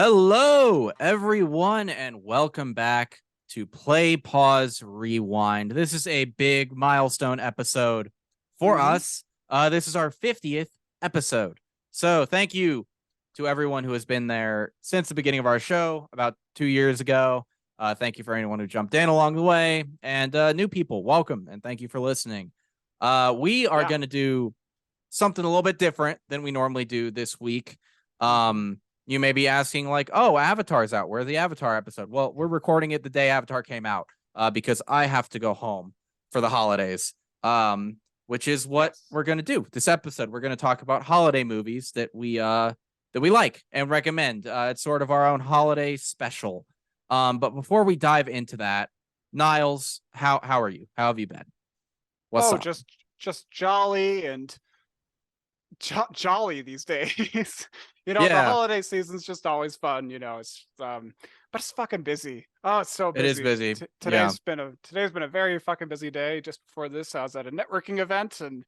Hello, everyone, and welcome back to Play, Pause, Rewind. This is a big milestone episode for us. This is our 50th episode. So thank you to everyone who has been there since the beginning of our show about 2 years ago. Thank you for anyone who jumped in along the way. And new people, welcome, and thank you for listening. We are going to do something a little bit different than we normally do this week. You may be asking, like, oh, Avatar's out. Where's the Avatar episode? Well, we're recording it the day Avatar came out because I have to go home for the holidays, which is what we're going to do. This episode, we're going to talk about holiday movies that we like and recommend. It's sort of our own holiday special. But before we dive into that, Niles, how are you? How have you been? What's up? Just jolly and jolly these days. The holiday season's just always fun. It's but it's fucking busy. Oh, it's so busy. It is busy. Today's been a very fucking busy day. Just before this, I was at a networking event and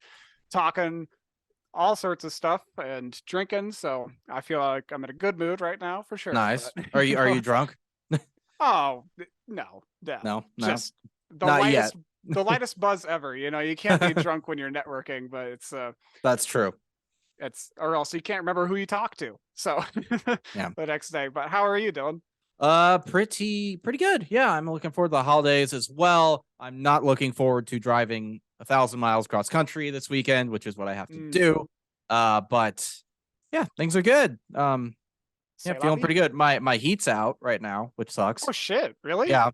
talking all sorts of stuff and drinking. So I feel like I'm in a good mood right now for sure. Nice. But, are you drunk? Oh no. Just the Not lightest, yet. The lightest buzz ever. You can't be drunk when you're networking, but it's that's true. Or else you can't remember who you talked to. So yeah, the next day. But how are you doing? Pretty good. Yeah, I'm looking forward to the holidays as well. I'm not looking forward to driving 1,000 miles cross country this weekend, which is what I have to do. But yeah, things are good. Feeling pretty good. My heat's out right now, which sucks. Oh shit, really? Yeah.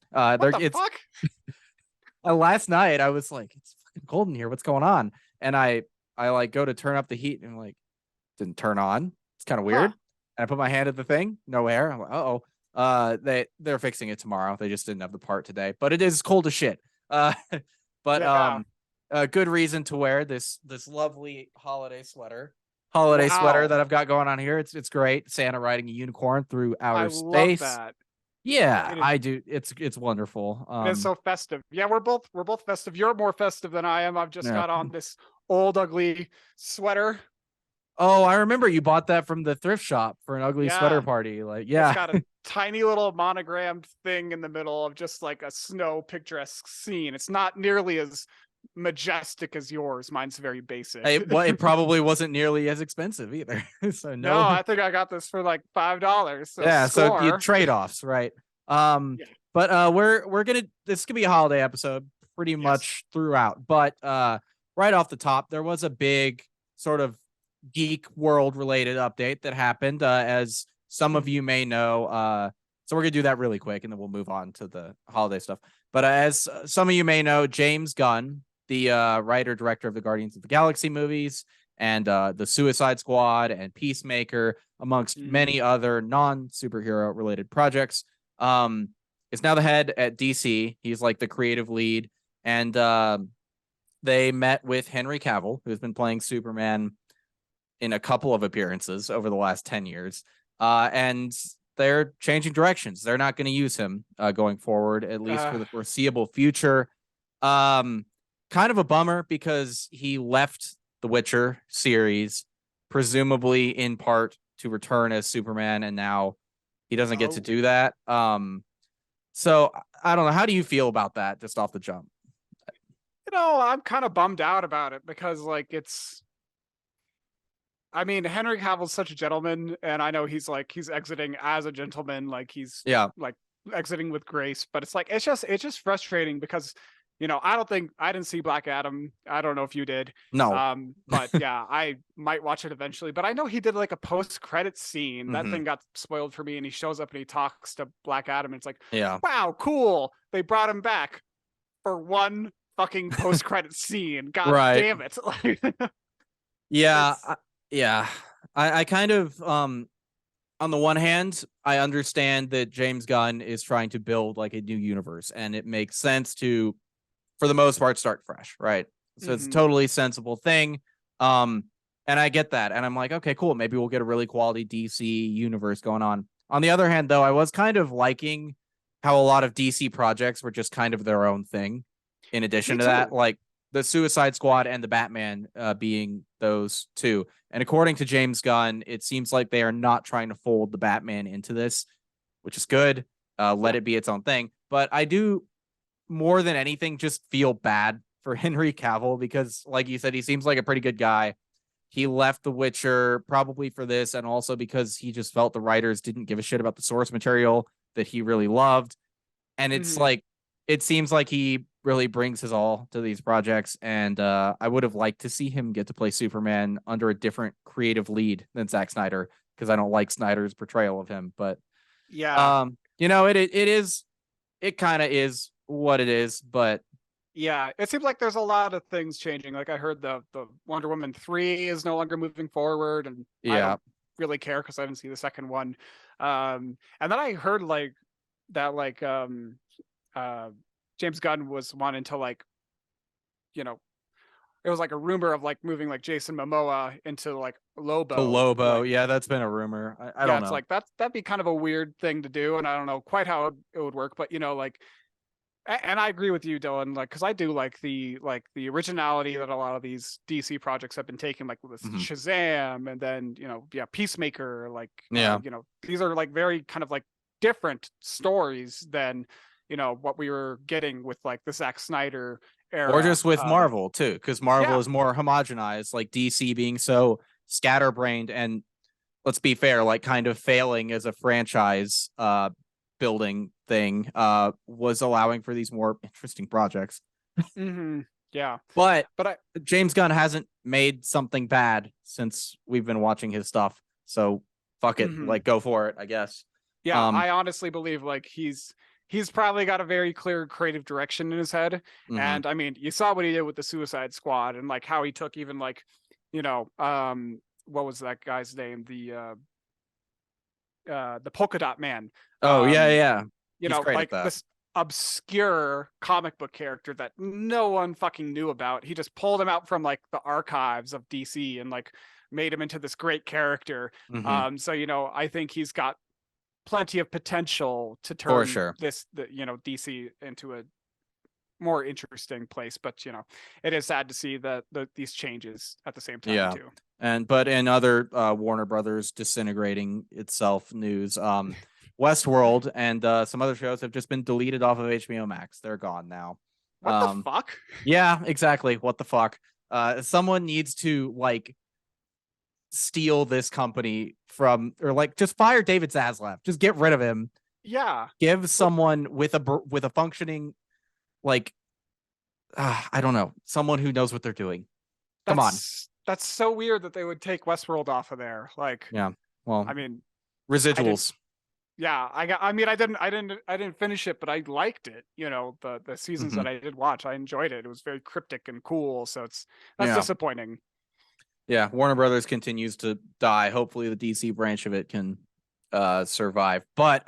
What the fuck? Last night I was like, it's fucking cold in here. What's going on? And I like go to turn up the heat and like didn't turn on. It's kind of weird. And I put my hand at the thing, no air. I'm like, they're fixing it tomorrow. They just didn't have the part today, but it is cold as shit. A good reason to wear this lovely holiday sweater that I've got going on here. It's great. Santa riding a unicorn through outer space. Love that. Yeah, I do. It's wonderful. It's so festive. Yeah, we're both festive. You're more festive than I am. I've just got on this old ugly sweater. Oh, I remember you bought that from the thrift shop for an ugly sweater party. Like, yeah, it's got a tiny little monogrammed thing in the middle of just like a snow picturesque scene. It's not nearly as majestic as yours. Mine's very basic. It probably wasn't nearly as expensive either. So no, I think I got this for like $5. So yeah, so you trade-offs, right? But this could be a holiday episode pretty much throughout. But right off the top, there was a big sort of geek world related update that happened, as some of you may know. So we're gonna do that really quick, and then we'll move on to the holiday stuff. But as some of you may know, James Gunn, the writer director of the Guardians of the Galaxy movies and the Suicide Squad and Peacemaker, amongst many other non-superhero related projects, is now the head at DC. He's like the creative lead, and they met with Henry Cavill, who's been playing Superman in a couple of appearances over the last 10 years, and they're changing directions. They're not going to use him going forward, at least for the foreseeable future. Kind of a bummer because he left the Witcher series, presumably in part to return as Superman, and now he doesn't get to do that. So I don't know. How do you feel about that just off the jump? I'm kind of bummed out about it because Henry Cavill's such a gentleman, and I know he's exiting as a gentleman, like he's like exiting with grace, but it's just frustrating because I didn't see Black Adam. I don't know if you did. No. But yeah, I might watch it eventually. But I know he did like a post-credit scene. That thing got spoiled for me, and he shows up and he talks to Black Adam, and it's like, wow, cool. They brought him back for one fucking post-credit scene. God damn it. I kind of on the one hand, I understand that James Gunn is trying to build like a new universe, and it makes sense to, for the most part, start fresh, right? So it's a totally sensible thing. And I get that. And I'm like, okay, cool. Maybe we'll get a really quality DC universe going on. On the other hand, though, I was kind of liking how a lot of DC projects were just kind of their own thing. In addition to that, like the Suicide Squad and the Batman being those two. And according to James Gunn, it seems like they are not trying to fold the Batman into this, which is good. Let it be its own thing. But I do, more than anything, just feel bad for Henry Cavill because, like you said, he seems like a pretty good guy. He left The Witcher probably for this, and also because he just felt the writers didn't give a shit about the source material that he really loved. And it's like, it seems like he really brings his all to these projects. And I would have liked to see him get to play Superman under a different creative lead than Zack Snyder, because I don't like Snyder's portrayal of him. But yeah, it kind of is what it is. But yeah, it seems like there's a lot of things changing. Like I heard the Wonder Woman 3 is no longer moving forward, and I don't really care because I didn't see the second one. And then I heard like that James Gunn was wanting to like, it was like a rumor of like moving like Jason Momoa into like Lobo. To Lobo, like, yeah, that's been a rumor. I don't know. It's like that'd be kind of a weird thing to do, and I don't know quite how it would work, but like. And I agree with you, Dylan, like, because I do like the originality that a lot of these DC projects have been taking, like with Shazam, and then Peacemaker, like these are like very kind of like different stories than what we were getting with like the Zack Snyder era, or just with Marvel too, because Marvel is more homogenized, like DC being so scatterbrained and, let's be fair, like kind of failing as a franchise building thing was allowing for these more interesting projects. Yeah, but James Gunn hasn't made something bad since we've been watching his stuff, so fuck it, like go for it, I guess. Yeah, I honestly believe like he's probably got a very clear creative direction in his head. And I mean, you saw what he did with the Suicide Squad, and like how he took even like what was that guy's name, the Polka Dot Man. Yeah. Like this obscure comic book character that no one fucking knew about. He just pulled him out from like the archives of DC and like made him into this great character. So I think he's got plenty of potential to turn DC into a more interesting place. But it is sad to see that these changes at the same time too. But in other Warner Brothers disintegrating itself news, Westworld and some other shows have just been deleted off of HBO Max. They're gone now. What the fuck? Yeah, exactly. What the fuck? Someone needs to like steal this company from, or like just fire David Zaslav. Just get rid of him. Yeah. Give someone with a functioning, like, I don't know, someone who knows what they're doing. Come on. That's so weird that they would take Westworld off of there. Like, yeah. Well, I mean, residuals. I didn't finish it, but I liked it. The seasons that I did watch, I enjoyed it. It was very cryptic and cool. So that's disappointing. Yeah, Warner Brothers continues to die. Hopefully, the DC branch of it can survive. But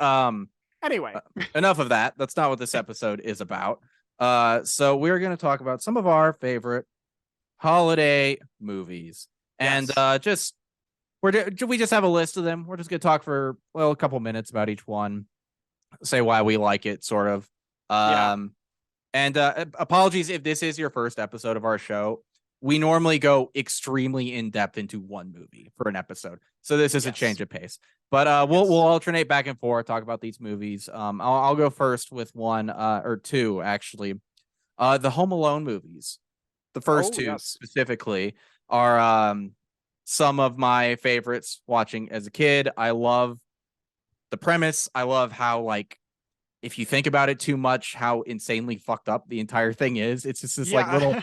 anyway, enough of that. That's not what this episode is about. So we're going to talk about some of our favorite holiday movies, and we just have a list of them. We're just going to talk for a couple minutes about each one, say why we like it, sort of. And apologies if this is your first episode of our show. We normally go extremely in depth into one movie for an episode, so this is a change of pace. But we'll alternate back and forth, talk about these movies. I'll go first with one or two actually. The Home Alone movies, the first two specifically, are some of my favorites watching as a kid. I love the premise. I love how, like, if you think about it too much, how insanely fucked up the entire thing is. It's just this like little.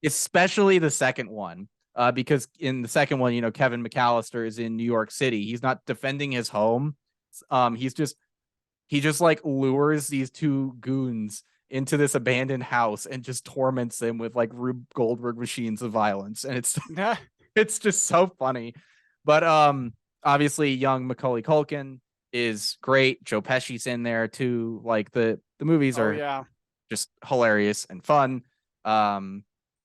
Especially the second one, because in the second one, Kevin McAllister is in New York City. He's not defending his home. He just like lures these two goons into this abandoned house and just torments them with like Rube Goldberg machines of violence. And it's just so funny. But obviously young Macaulay Culkin is great. Joe Pesci's in there too. Like the movies are just hilarious and fun.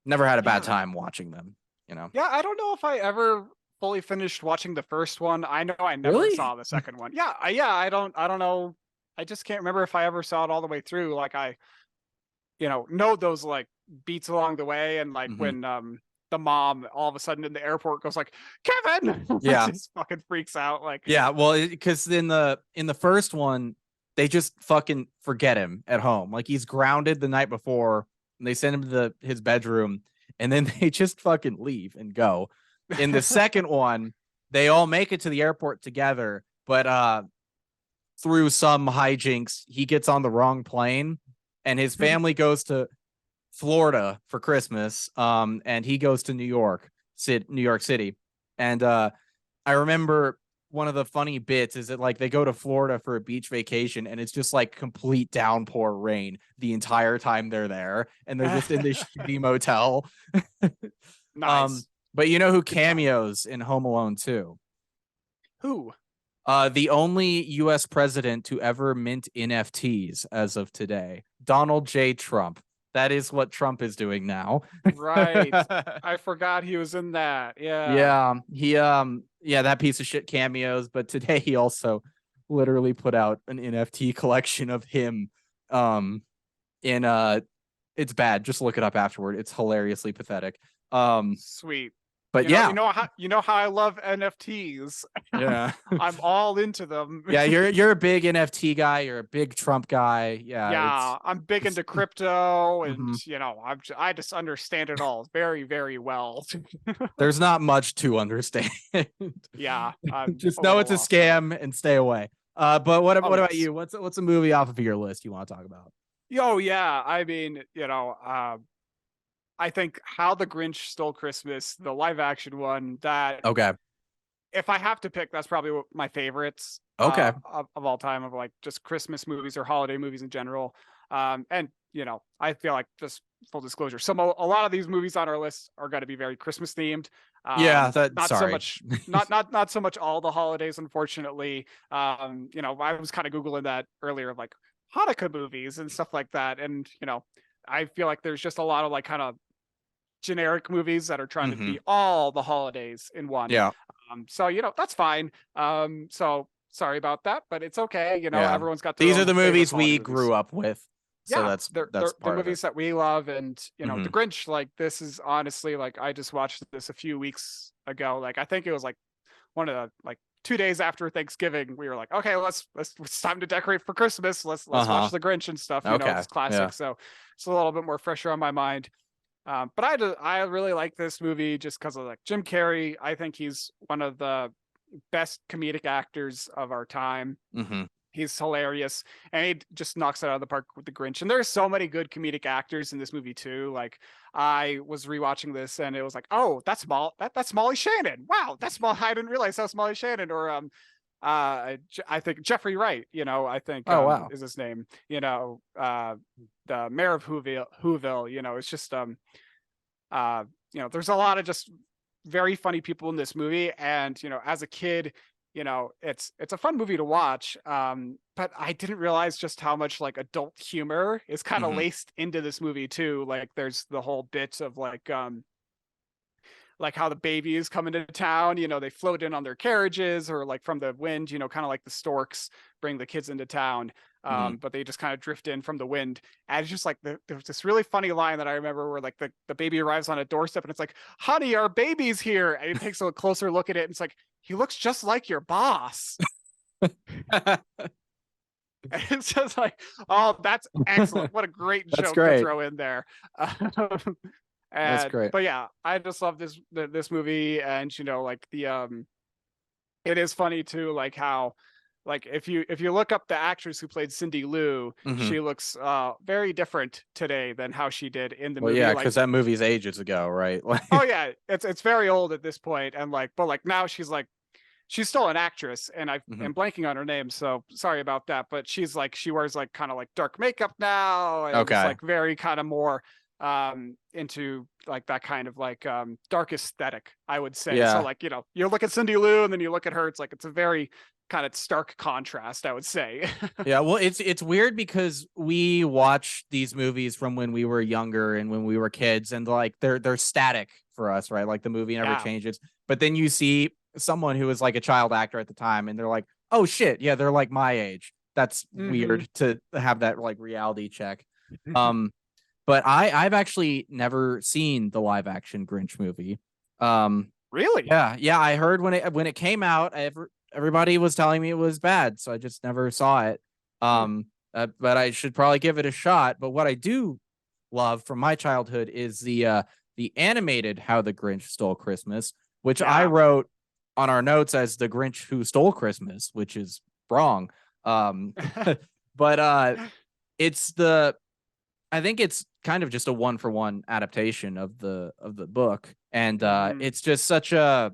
Never had a bad time watching them, Yeah, I don't know if I ever fully finished watching the first one. I know I never saw the second one. I don't know. I just can't remember if I ever saw it all the way through. Like I, know those like beats along the way, and like when the mom all of a sudden in the airport goes like, Kevin, yeah, just fucking freaks out. Like, yeah, well, because in the first one, they just fucking forget him at home. Like he's grounded the night before, and they send him to his bedroom, and then they just fucking leave and go. In the second one, they all make it to the airport together, but through some hijinks, he gets on the wrong plane, and his family goes to Florida for Christmas, and he goes to New York City. And I remember one of the funny bits is that like they go to Florida for a beach vacation, and it's just like complete downpour rain the entire time they're there, and they're just in this shitty motel. Nice. But you know who cameos in Home Alone 2? Who? The only U.S. president to ever mint NFTs as of today, Donald J. Trump. That is what Trump is doing now. Right. I forgot he was in that. Yeah. Yeah, that piece of shit cameos, but today he also literally put out an NFT collection of him. It's bad. Just look it up afterward. It's hilariously pathetic. Sweet. But you know how I love NFTs. Yeah. I'm all into them. Yeah, you're a big NFT guy. You're a big Trump guy. Yeah, I'm big into crypto, and I just understand it all very, very well. There's not much to understand. Yeah, just know it's a scam and stay away. But what about yes. you? What's a movie off of your list you want to talk about? Yeah. I mean, I think How the Grinch Stole Christmas, the live action one, that Okay. if I have to pick, that's probably my favorites. Okay. Of all time, of like just Christmas movies or holiday movies in general. And I feel like, just full disclosure, a lot of these movies on our list are going to be very Christmas themed. Yeah, not so much all the holidays, unfortunately. I was kind of Googling that earlier, of like Hanukkah movies and stuff like that, and I feel like there's just a lot of like kind of generic movies that are trying to be all the holidays in one. Yeah. So that's fine. So sorry about that, but it's okay. Everyone's got these are the movies we grew up with. So yeah, that's the part movies that we love. And The Grinch, like, this is honestly, like, I just watched this a few weeks ago. Like, I think it was like one of the, like, 2 days after Thanksgiving, we were like, okay, it's time to decorate for Christmas. Let's watch The Grinch and stuff. It's classic. Yeah. So it's a little bit more fresher on my mind. But I really like this movie just because of like Jim Carrey. I think he's one of the best comedic actors of our time. He's hilarious, and he just knocks it out of the park with The Grinch. And there's so many good comedic actors in this movie too. Like, I was rewatching this, and it was like, oh, that's Molly Shannon. Wow, that's Molly. I didn't realize that was Molly Shannon. Or I think Jeffrey Wright. I think wow, is his name. The mayor of Whoville. It's just there's a lot of just very funny people in this movie, and as a kid, it's a fun movie to watch. But I didn't realize just how much like adult humor is kind of laced into this movie too. Like, there's the whole bit of like how the babies come into town, they float in on their carriages, or like from the wind, kind of like the storks bring the kids into town. But they just kind of drift in from the wind. And it's just like, there's this really funny line that I remember where like the baby arrives on a doorstep, and it's like, honey, our baby's here. And he takes a closer look at it, and it's like, he looks just like your boss. And it's just like, oh, that's excellent. What a great joke to throw in there. That's great. But yeah, I just love this movie. And like it is funny too, like how, like, if you look up the actress who played Cindy Lou, she looks very different today than how she did in the movie. Yeah, because that movie's ages ago, right? Oh yeah, it's very old at this point, and like, but like now she's still an actress, and I'm blanking on her name, so sorry about that. But she's like, she wears like kind of like dark makeup now, and it's like very kind of more into like that kind of like dark aesthetic, I would say. So like, you look at Cindy Lou, and then you look at her, it's like, it's a very kind of stark contrast, I would say. Yeah, well, it's weird because we watch these movies from when we were younger and when we were kids, and like they're static for us, right? Like the movie never changes. But then you see someone who was like a child actor at the time, and they're like, oh shit, yeah, they're like my age. That's weird to have that like reality check. but I've actually never seen the live action Grinch movie. Really? Yeah. I heard when it came out, everybody was telling me it was bad, so I just never saw it. But I should probably give it a shot. But what I do love from my childhood is the animated How the Grinch Stole Christmas, which I wrote on our notes as The Grinch Who Stole Christmas, which is wrong. But it's I think it's kind of just a 1-for-1 adaptation of the book, and it's just such a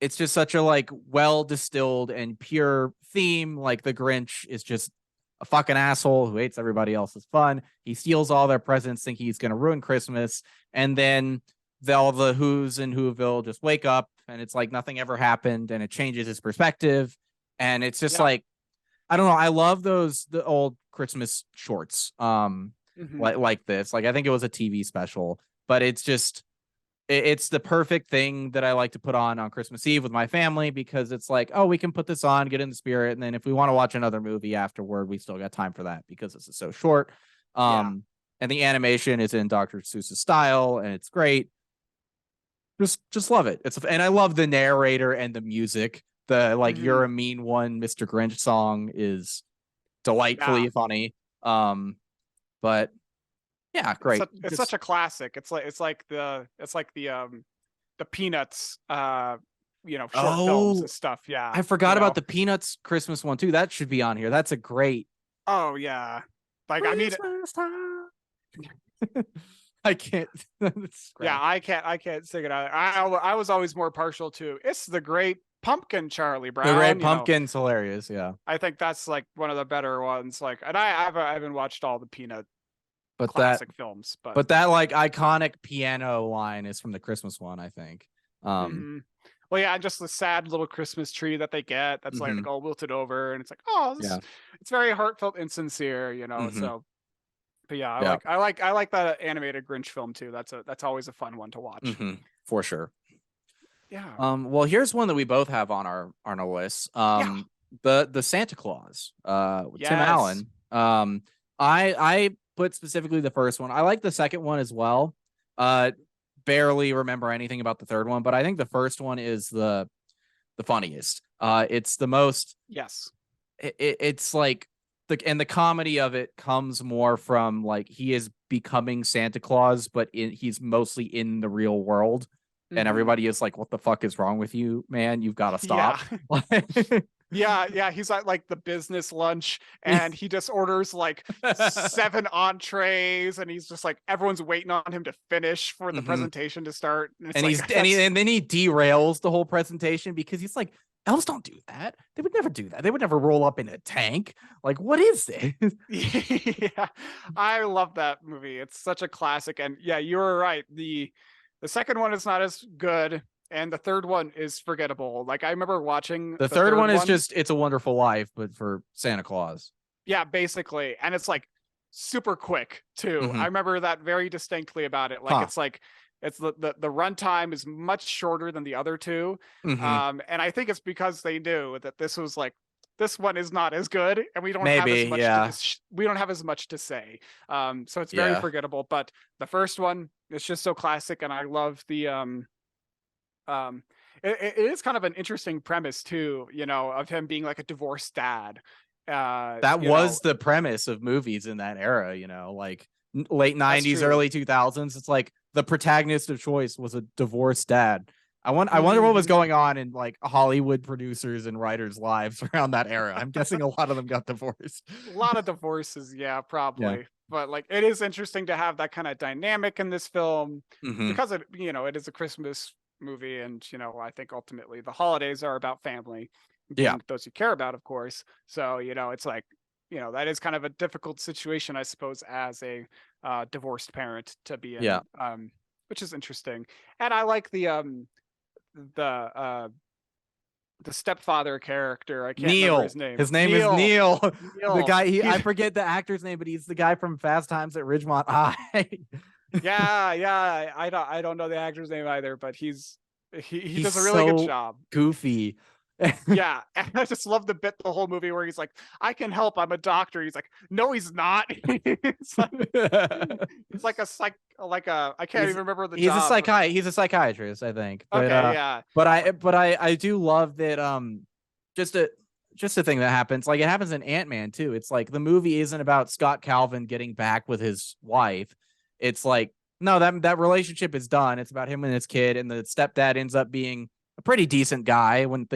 like well distilled and pure theme. Like the Grinch is just a fucking asshole who hates everybody else's fun. He steals all their presents, thinking he's going to ruin Christmas, and then all the Who's in Whoville just wake up, and it's like nothing ever happened, and it changes his perspective, and it's just like, I don't know. I love the old Christmas shorts, like this. Like I think it was a TV special, but it's just it's the perfect thing that I like to put on Christmas Eve with my family, because it's like, oh, we can put this on, get in the spirit, and then if we want to watch another movie afterward, we still got time for that because this is so short. And the animation is in Dr. Seuss's style, and it's great. Just love it. And I love the narrator and the music. The like You're a Mean One, Mr. Grinch song is delightfully funny. But yeah, great. It's such a classic. It's like the Peanuts short films and stuff. Yeah. I forgot about the Peanuts Christmas one too. That should be on here. That's a great. Oh yeah. Like Christmas I can't. I can't sing it either. I was always more partial to It's the Great Pumpkin, Charlie Brown. The Great Pumpkin's hilarious. Yeah. I think that's like one of the better ones. Like, and I haven't watched all the Peanut classic films, but that like iconic piano line is from the Christmas one, I think. Well, yeah, just the sad little Christmas tree that they get that's like all wilted over, and it's like, oh, it's very heartfelt and sincere, So, but yeah, I like that animated Grinch film too. That's always a fun one to watch, for sure. Yeah. Well, here's one that we both have on our list. The Santa Claus, Tim Allen. I put specifically the first one. I like the second one as well. Barely remember anything about the third one, but I think the first one is the funniest. It's the most. Yes. It's like the comedy of it comes more from like he is becoming Santa Claus, but he's mostly in the real world. And everybody is like, what the fuck is wrong with you, man? You've got to stop. Yeah. He's at like the business lunch, and he just orders like 7 entrees, and he's just like, everyone's waiting on him to finish for the presentation to start. And then he derails the whole presentation because he's like, elves don't do that. They would never do that. They would never roll up in a tank. Like, what is this? Yeah, I love that movie. It's such a classic. And yeah, you were right. The second one is not as good, and the third one is forgettable. Like I remember watching the third one is just It's a Wonderful Life, but for Santa Claus. Yeah, basically, and it's like super quick too. I remember that very distinctly about it. Like it's the runtime is much shorter than the other two, and I think it's because they knew that this was like, this one is not as good, and we don't have as much to say. So it's very forgettable. But the first one, it's just so classic, and I love the it is kind of an interesting premise too, of him being like a divorced dad. That was the premise of movies in that era, like late 90s, early 2000s. It's like the protagonist of choice was a divorced dad. I wonder what was going on in like Hollywood producers and writers' lives around that era. I'm guessing a lot of them got divorced. A lot of divorces, yeah, probably. Yeah. But like, it is interesting to have that kind of dynamic in this film because it is a Christmas movie, and I think ultimately the holidays are about family. Those you care about, of course. So it's like, that is kind of a difficult situation, I suppose, as a divorced parent to be in. Which is interesting, and I like the stepfather character. I can't remember his name. His name is Neil. The guy, I forget the actor's name, but he's the guy from Fast Times at Ridgemont High. yeah. I don't know the actor's name either, but he does a really good job. Goofy. Yeah, and I just love the bit the whole movie where he's like, "I can help. I'm a doctor." He's like, "No, he's not." It's like a I can't even remember the job. He's a psychiatrist, I think. But Okay, yeah. I do love that just a just a thing that happens. Like it happens in Ant-Man too. It's like the movie isn't about Scott Calvin getting back with his wife. It's like no, that relationship is done. It's about him and his kid, and the stepdad ends up being a pretty decent guy when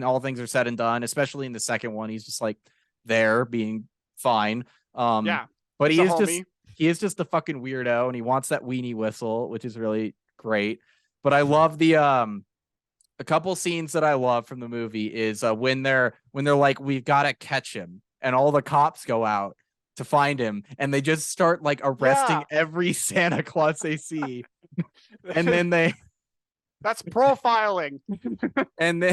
all things are said and done, especially in the second one. He's just like there being fine. Yeah, But he's a homie. He is just a fucking weirdo, and he wants that weenie whistle, which is really great. But I love the a couple scenes that I love from the movie is when they're like, we've got to catch him, and all the cops go out to find him, and they just start like arresting every Santa Claus they see, and then that's profiling. and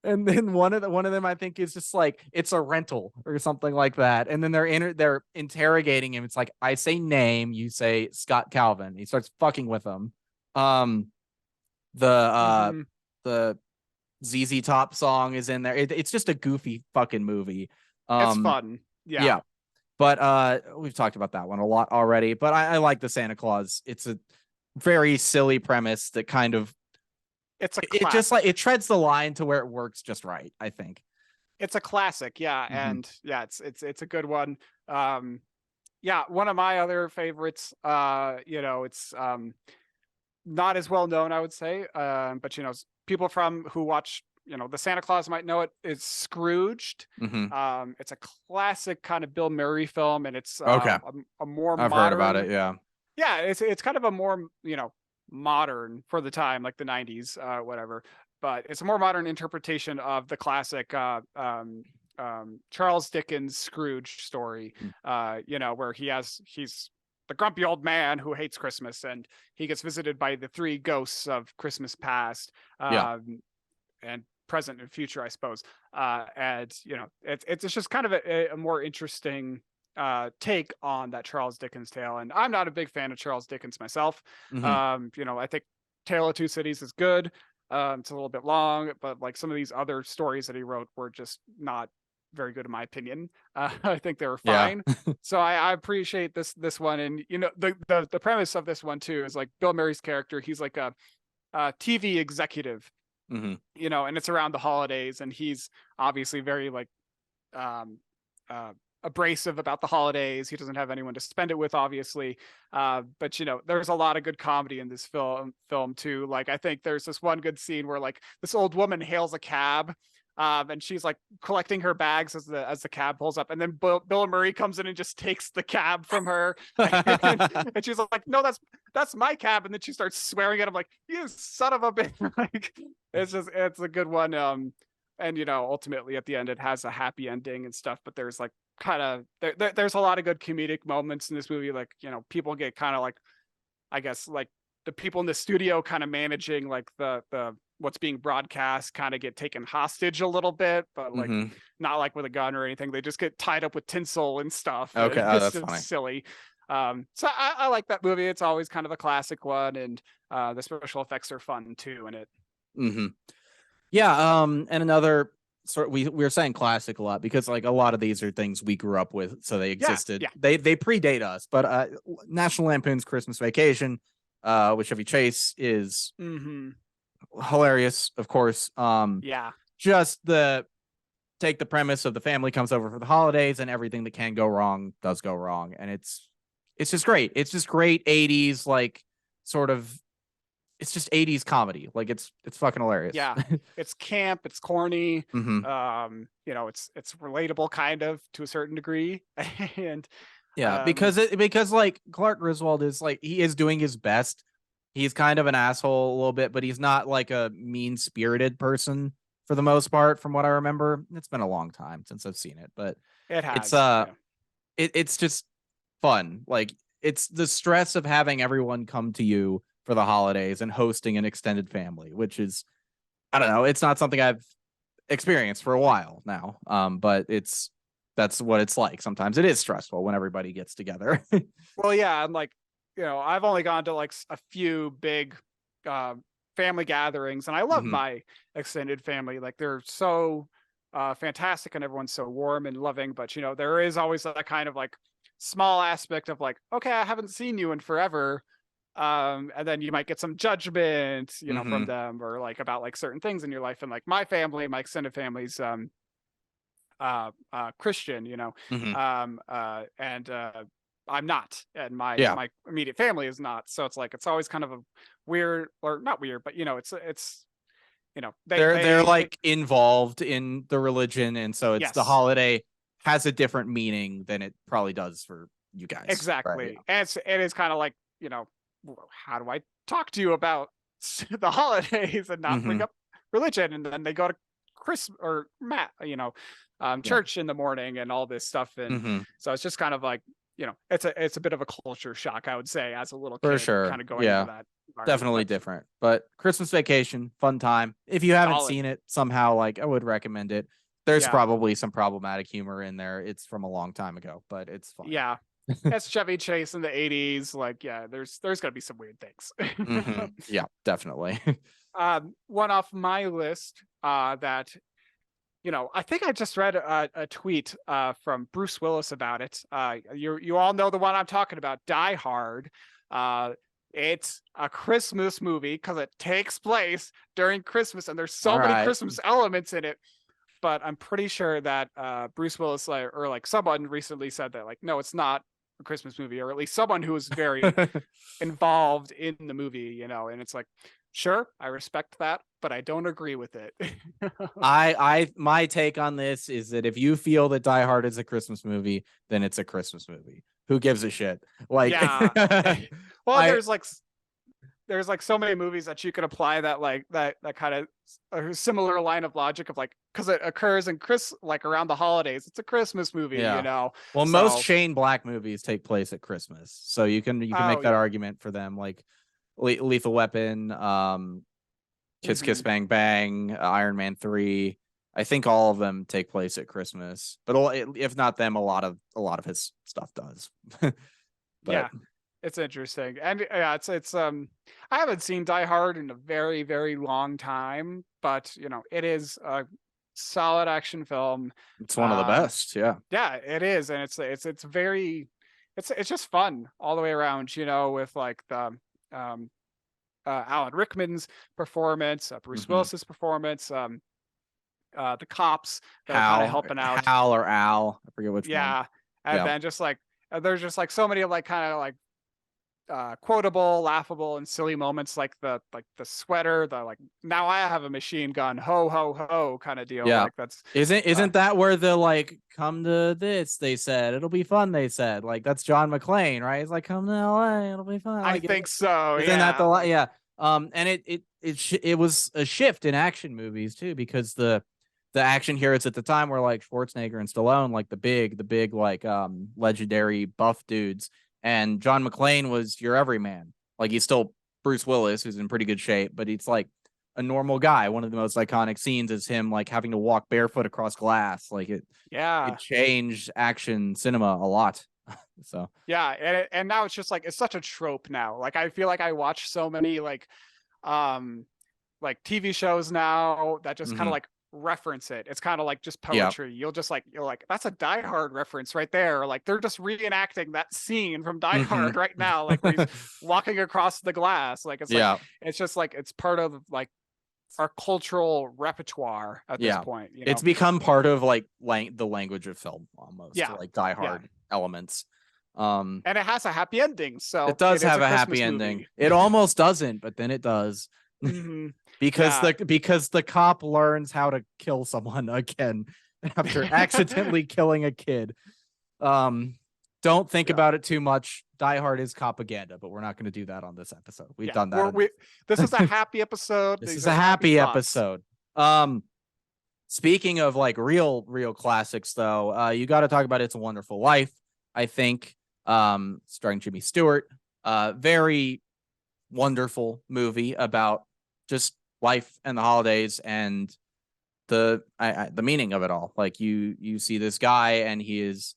then one of them I think is just like it's a rental or something like that, and then they're interrogating him. It's like I say name, you say Scott Calvin. He starts fucking with them. The ZZ Top song is in there. It's just a goofy fucking movie. It's fun. Yeah. But we've talked about that one a lot already. But I like the Santa Claus. It's a very silly premise that kind of it just like it treads the line to where it works just right, I think. It's a classic, yeah. Mm-hmm. And yeah, it's a good one. Yeah, one of my other favorites, it's not as well known, I would say. But people who watch the Santa Claus might know it, is Scrooged. Mm-hmm. It's a classic kind of Bill Murray film, and it's a more I've heard about it, yeah. Yeah, it's kind of a more modern for the time, like the 90s, whatever, but it's a more modern interpretation of the classic Charles Dickens Scrooge story, where he's the grumpy old man who hates Christmas, and he gets visited by the three ghosts of Christmas past and present and future, I suppose. And it's just kind of a more interesting take on that Charles Dickens tale. And I'm not a big fan of Charles Dickens myself. Mm-hmm. I think Tale of Two Cities is good. It's a little bit long, but like some of these other stories that he wrote were just not very good in my opinion. I think they were fine. Yeah. So I appreciate this one. And the premise of this one too is like Bill Murray's character, he's like a TV executive. Mm-hmm. And it's around the holidays, and he's obviously very like abrasive about the holidays. He doesn't have anyone to spend it with, obviously. But there's a lot of good comedy in this film too. Like I think there's this one good scene where like this old woman hails a cab, and she's like collecting her bags as the cab pulls up, and then Bill Murray comes in and just takes the cab from her, and she's like, "No, that's my cab," and then she starts swearing at him like, "You son of a bitch!" Like it's a good one. And ultimately at the end it has a happy ending and stuff, but there's like kind of there's a lot of good comedic moments in this movie. Like people get kind of like, I guess, like the people in the studio kind of managing like the what's being broadcast kind of get taken hostage a little bit, but like not like with a gun or anything. They just get tied up with tinsel and stuff. Okay, it's that's funny. Silly. So I like that movie. It's always kind of a classic one, and the special effects are fun too in it. Yeah, and another sort, we were saying classic a lot because like a lot of these are things we grew up with, so they existed. Yeah. They predate us, but National Lampoon's Christmas Vacation with Chevy Chase is hilarious, of course. Just take the premise of the family comes over for the holidays, and everything that can go wrong does go wrong, and it's just great. It's just great 80s like sort of. It's just 80s comedy. Like it's fucking hilarious. Yeah. It's camp, it's corny. It's relatable kind of to a certain degree. And because like Clark Griswold is like, he is doing his best. He's kind of an asshole a little bit, but he's not like a mean-spirited person for the most part, from what I remember. It's been a long time since I've seen it, but it has. It's just fun. Like it's the stress of having everyone come to you for the holidays and hosting an extended family, which is, I don't know, it's not something I've experienced for a while now. But that's what it's like. Sometimes it is stressful when everybody gets together. Well, yeah, I'm like, I've only gone to like a few big family gatherings, and I love my extended family. Like they're so fantastic, and everyone's so warm and loving. But you know, there is always that kind of like small aspect of like, okay, I haven't seen you in forever. And then you might get some judgment, you know, from them, or like about like certain things in your life. And like my family, my extended family's Christian, you know, and I'm not, and my immediate family is not. So it's like it's always kind of a weird, or not weird, but you know, it's you know, they're like involved in the religion, and so it's the holiday has a different meaning than it probably does for you guys. Exactly. Right? And it is kind of like, you know, how do I talk to you about the holidays and not bring up religion? And then they go to Chris or Matt, you know, church in the morning and all this stuff. And so it's just kind of like, you know, it's a bit of a culture shock, I would say, as a little kid, for sure. kind of going into that. Definitely different, but Christmas Vacation, fun time. If you haven't seen it somehow, like I would recommend it. There's probably some problematic humor in there. It's from a long time ago, but it's fun. Yeah. That's Chevy Chase in the 80s. Like, yeah, there's gonna be some weird things. Yeah, definitely. One off my list that, you know, I think I just read a tweet from Bruce Willis about it. You all know the one I'm talking about, Die Hard. It's a Christmas movie because it takes place during Christmas, and there's so many Christmas elements in it. But I'm pretty sure that Bruce Willis or like someone recently said that like, no, it's not a Christmas movie, or at least someone who was very involved in the movie, you know. And it's like, sure, I respect that, but I don't agree with it. My take on this is that if you feel that Die Hard is a Christmas movie, then it's a Christmas movie. Who gives a shit? Like, well, there's like so many movies that you could apply that like that kind of a similar line of logic of like, because it occurs in like around the holidays, it's a Christmas movie, you know. Well, most Shane Black movies take place at Christmas, so you can make that argument for them, like Lethal Weapon, Kiss Kiss Bang Bang, Iron Man 3. I think all of them take place at Christmas, but if not them, a lot of his stuff does. But, yeah, it's interesting. And yeah, it's I haven't seen Die Hard in a very, very long time, but you know, it is a solid action film. It's one of the best. Yeah, it is. And it's just fun all the way around, you know, with like the Alan Rickman's performance, Bruce Willis's performance, the cops that are kind of helping out. Hal or Al, I forget which one. And then just like there's just like so many like kind of like quotable, laughable, and silly moments, like the sweater, the like, now I have a machine gun, ho ho ho kind of deal. Like that's isn't that where the like, come to this, they said it'll be fun, they said, like that's John McClane, right? It's like, come to LA, it'll be fun. Like, I think so. Isn't that the and it was a shift in action movies too, because the action heroes at the time were like Schwarzenegger and Stallone, like the big like legendary buff dudes. And John McClane was your everyman. Like he's still Bruce Willis, who's in pretty good shape, but he's like a normal guy. One of the most iconic scenes is him like having to walk barefoot across glass. Like it changed action cinema a lot. So and now it's just like, it's such a trope now. Like I feel like I watch so many like TV shows now that just kind of like reference it. It's kind of like just poetry. You're like, that's a Die Hard reference right there. Like they're just reenacting that scene from Die Hard right now, like where he's walking across the glass. Like it's like, it's just like, it's part of like our cultural repertoire at this point, you know? It's become part of like the language of film almost. Like Die Hard elements. And it has a happy ending, so it does have a happy ending. It almost doesn't, but then it does. Because the cop learns how to kill someone again after accidentally killing a kid. Don't think about it too much. Die Hard is propaganda, but we're not going to do that on this episode. We've done that. This is a happy episode. This is a happy episode. Speaking of like real classics, though, you got to talk about It's a Wonderful Life. I think, starring Jimmy Stewart. Very wonderful movie about just life and the holidays and the meaning of it all. Like you see this guy, and he is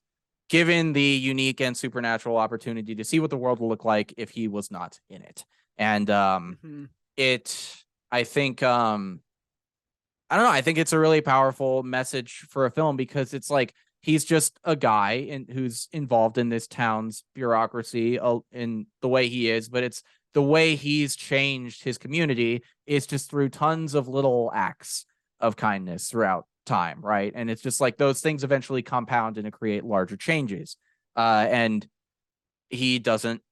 given the unique and supernatural opportunity to see what the world will look like if he was not in it. And it I think I don't know. I think it's a really powerful message for a film because it's like he's just a guy who's involved in this town's bureaucracy in the way he is, but it's the way he's changed his community is just through tons of little acts of kindness throughout time, right? And it's just like those things eventually compound and create larger changes. And he doesn't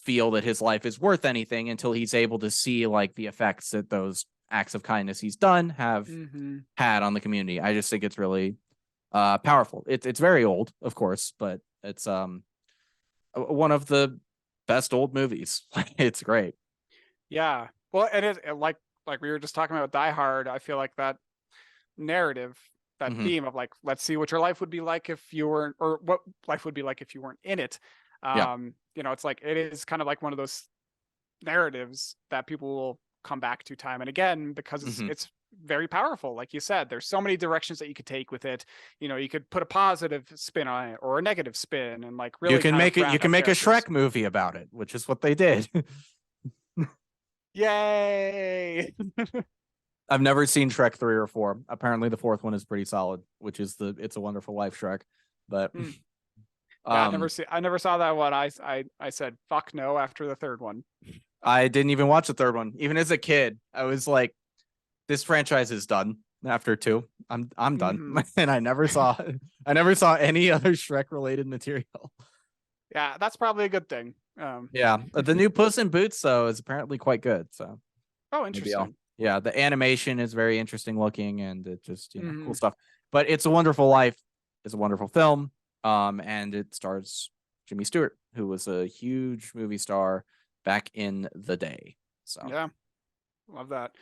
feel that his life is worth anything until he's able to see like the effects that those acts of kindness he's done have had on the community. I just think it's really powerful. It's very old, of course, but it's one of the best old movies. It's great. Yeah. Well, and it like we were just talking about Die Hard, I feel like that narrative, that theme of like, let's see what your life would be like if you weren't, or what life would be like if you weren't in it. You know, it's like it is kind of like one of those narratives that people will come back to time and again because it's very powerful. Like you said, there's so many directions that you could take with it. You know, you could put a positive spin on it or a negative spin, and like really you can make it. You can make a Shrek movie about it, which is what they did. Yay! I've never seen Shrek 3 or 4. Apparently, the 4th one is pretty solid, which is the It's a Wonderful Life Shrek. But yeah, I never saw that one. I said fuck no after the 3rd one. I didn't even watch the 3rd one. Even as a kid, I was like, this franchise is done after 2. I'm done. And I never saw any other Shrek related material. Yeah, that's probably a good thing. Yeah, the new Puss in Boots though is apparently quite good. So interesting. Yeah, the animation is very interesting looking, and it just cool stuff. But It's a Wonderful Life is a wonderful film, and it stars Jimmy Stewart, who was a huge movie star back in the day. So yeah, love that.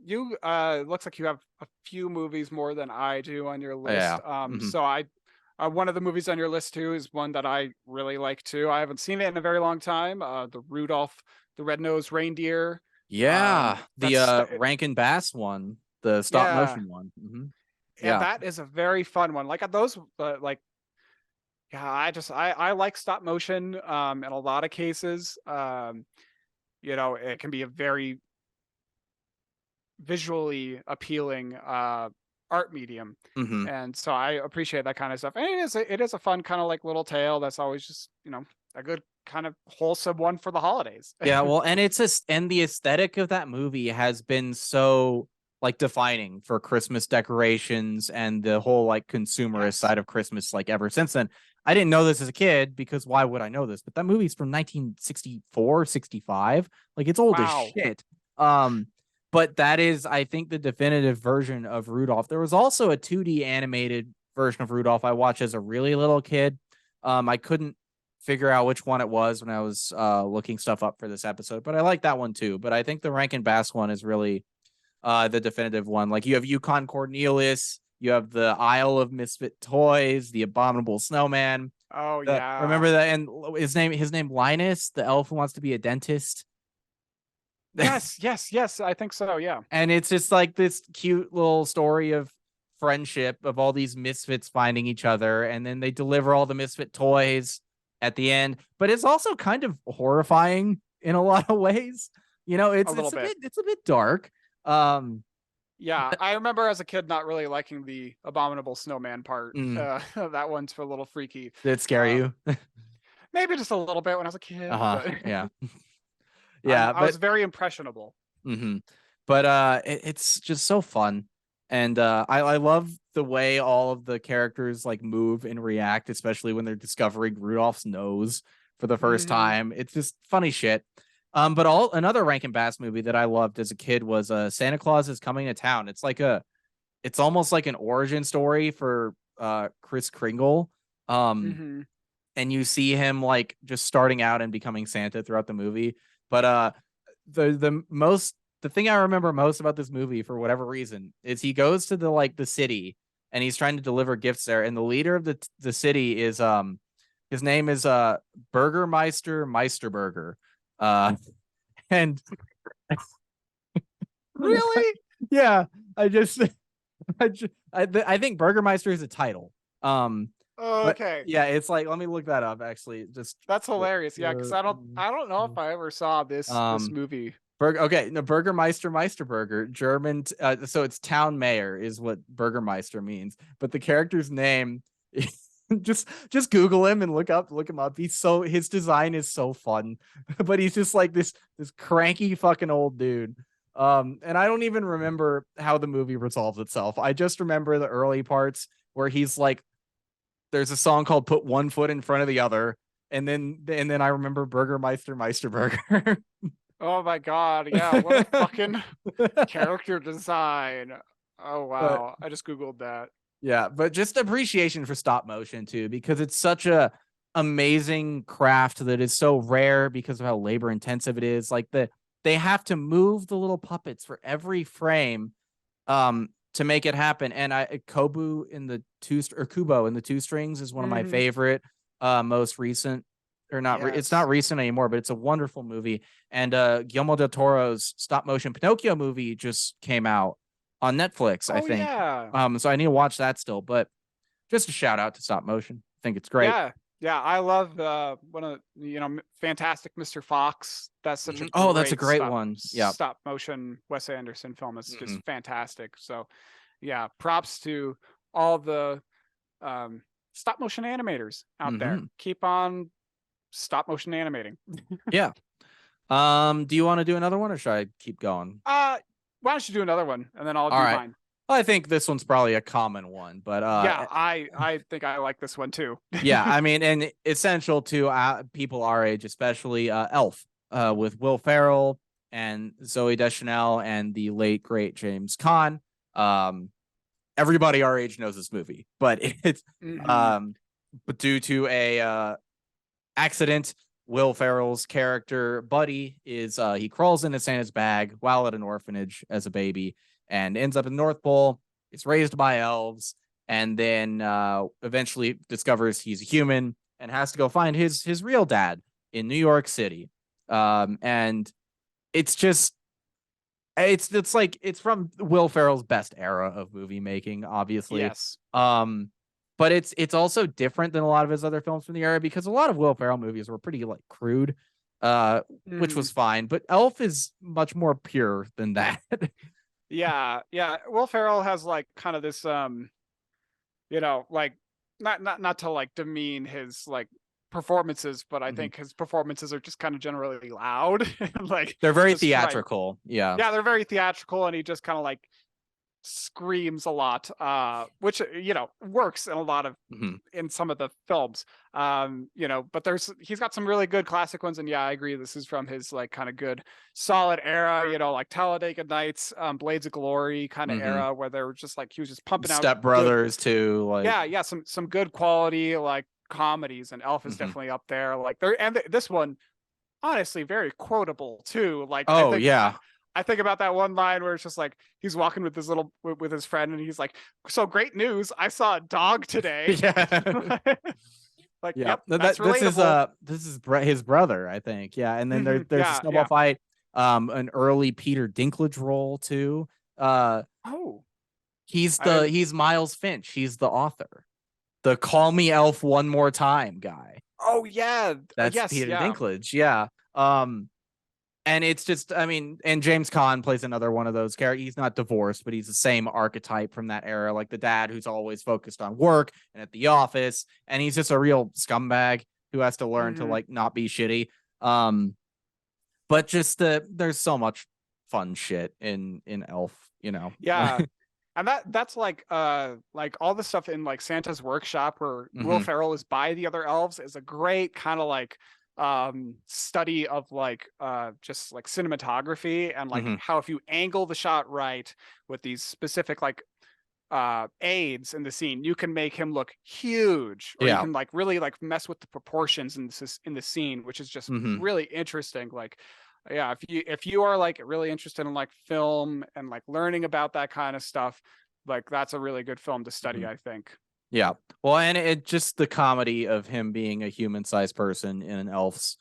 You looks like you have a few movies more than I do on your list. Yeah. So I one of the movies on your list too is one that I really like too. I haven't seen it in a very long time. The Rudolph the Red-Nosed Reindeer. Yeah, the Rankin Bass one, the stop motion one. Yeah, that is a very fun one. Like those, like, yeah, I like stop motion. In a lot of cases, you know, it can be a very visually appealing art medium, and so I appreciate that kind of stuff. And it is a fun kind of like little tale that's always just a good kind of wholesome one for the holidays. Yeah, well, and and the aesthetic of that movie has been so like defining for Christmas decorations and the whole like consumerist side of Christmas like ever since then. I didn't know this as a kid because why would I know this? But that movie's from 1964, 65. Like it's old as shit. But that is, I think, the definitive version of Rudolph. There was also a 2D animated version of Rudolph I watched as a really little kid. I couldn't figure out which one it was when I was looking stuff up for this episode, but I like that one too. But I think the Rankin Bass one is really the definitive one. Like you have Yukon Cornelius, you have the Isle of Misfit Toys, the Abominable Snowman. Oh yeah, remember that? And his name Linus, the elf who wants to be a dentist. Yes. I think so. Yeah. And it's just like this cute little story of friendship of all these misfits finding each other, and then they deliver all the misfit toys at the end. But it's also kind of horrifying in a lot of ways. It's a bit dark. Yeah, I remember as a kid not really liking the Abominable Snowman part. That one's a little freaky. Did it scare you? Maybe just a little bit when I was a kid. Yeah. Yeah, I was very impressionable. But it's just so fun, and I love the way all of the characters like move and react, especially when they're discovering Rudolph's nose for the first time. It's just funny shit. But another Rankin Bass movie that I loved as a kid was Santa Claus is Coming to Town. It's almost like an origin story for Kris Kringle. And you see him like just starting out and becoming Santa throughout the movie. But the thing I remember most about this movie, for whatever reason, is he goes to the city and he's trying to deliver gifts there. And the leader of the city is his name is Burgermeister Meisterburger. And really, yeah, I think Burgermeister is a title. Okay. Yeah, it's like, let me look that up. Actually, that's hilarious. Yeah, because I don't know if I ever saw this movie. Okay, no, Burgermeister Meisterburger, German. So it's town mayor is what Burgermeister means, but the character's name, just Google him and look him up. His design is so fun, but he's just like this cranky fucking old dude. And I don't even remember how the movie resolves itself. I just remember the early parts where he's like, there's a song called "Put One Foot in Front of the Other," and then I remember Burgermeister Meisterburger. Oh my god, yeah, what a fucking character design. Oh wow, I just Googled that. Yeah, but just appreciation for stop motion too, because it's such a amazing craft that is so rare because of how labor intensive it is. Like they have to move the little puppets for every frame to make it happen. And Kubo in the two strings is one of my favorite most recent or not it's not recent anymore, but it's a wonderful movie. And Guillermo del Toro's stop motion Pinocchio movie just came out on Netflix, I think. Yeah. So I need to watch that still, but just a shout out to stop motion. I think it's great. Yeah, I love one of Fantastic Mr. Fox. That's such a that's a great one. Yeah, stop motion Wes Anderson film. It's just fantastic. So yeah, props to all the stop motion animators out there. Keep on stop motion animating. Yeah. Do you want to do another one or should I keep going? Why don't you do another one and then I'll do mine. I think this one's probably a common one, but yeah, I think I like this one too. Yeah, I mean, and essential to people our age, especially Elf, with Will Ferrell and Zooey Deschanel and the late great James Caan. Everybody our age knows this movie, but it's but due to a accident, Will Ferrell's character Buddy is he crawls into Santa's bag while at an orphanage as a baby and ends up in the North Pole. It's raised by elves, and then eventually discovers he's a human and has to go find his real dad in New York City. And it's just it's like it's from Will Ferrell's best era of movie making, obviously. Yes. But it's also different than a lot of his other films from the era because a lot of Will Ferrell movies were pretty like crude, which was fine. But Elf is much more pure than that. Yeah. Will Ferrell has like kind of this like not to like demean his like performances, but I think his performances are just kind of generally loud. Like they're very theatrical. Yeah, they're very theatrical, and he just kind of like screams a lot, which works in a lot of in some of the films. But he's got some really good classic ones, and yeah, I agree. This is from his like kind of good solid era, like Talladega Nights, Blades of Glory kind of era, where they were just like he was just pumping out Step Brothers too. Like some good quality like comedies, and Elf is definitely up there. Like this one, honestly, very quotable too. Like I think about that one line where it's just like he's walking with his friend, and he's like, "So great news! I saw a dog today." Yeah. Like, yep, that's relatable. This is his brother, I think. Yeah, and then there's a snowball fight, an early Peter Dinklage role too. He's Miles Finch. He's the author, the "Call Me Elf One More Time" guy. Oh yeah, that's Peter Dinklage. Yeah. And it's just, I mean, and James Caan plays another one of those characters. He's not divorced, but he's the same archetype from that era, like the dad who's always focused on work and at the office, and he's just a real scumbag who has to learn to like not be shitty. But just there's so much fun shit in Elf, Yeah. And that's like all the stuff in like Santa's workshop where Will Ferrell is by the other elves is a great kind of like study of like just like cinematography and like how if you angle the shot right with these specific like aids in the scene, you can make him look huge, or you can like really like mess with the proportions in the scene, which is just really interesting. Like if you are like really interested in like film and like learning about that kind of stuff, like that's a really good film to study, I think. Yeah. Well, and it just the comedy of him being a human-sized person in an elf's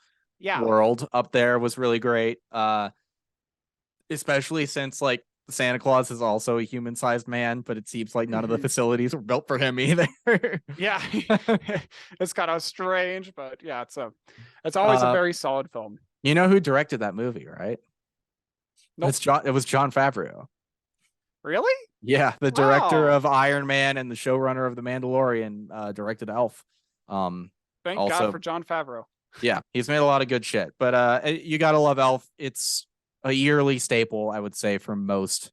world up there was really great. Especially since like Santa Claus is also a human-sized man, but it seems like none of the facilities were built for him either. Yeah. It's kind of strange, but yeah, it's always a very solid film. You know who directed that movie, right? Nope. It was Jon Favreau. Really? Yeah, the director of Iron Man and the showrunner of The Mandalorian, directed Elf. Thank God for Jon Favreau. Yeah, he's made a lot of good shit. But you gotta love Elf. It's a yearly staple, I would say, for most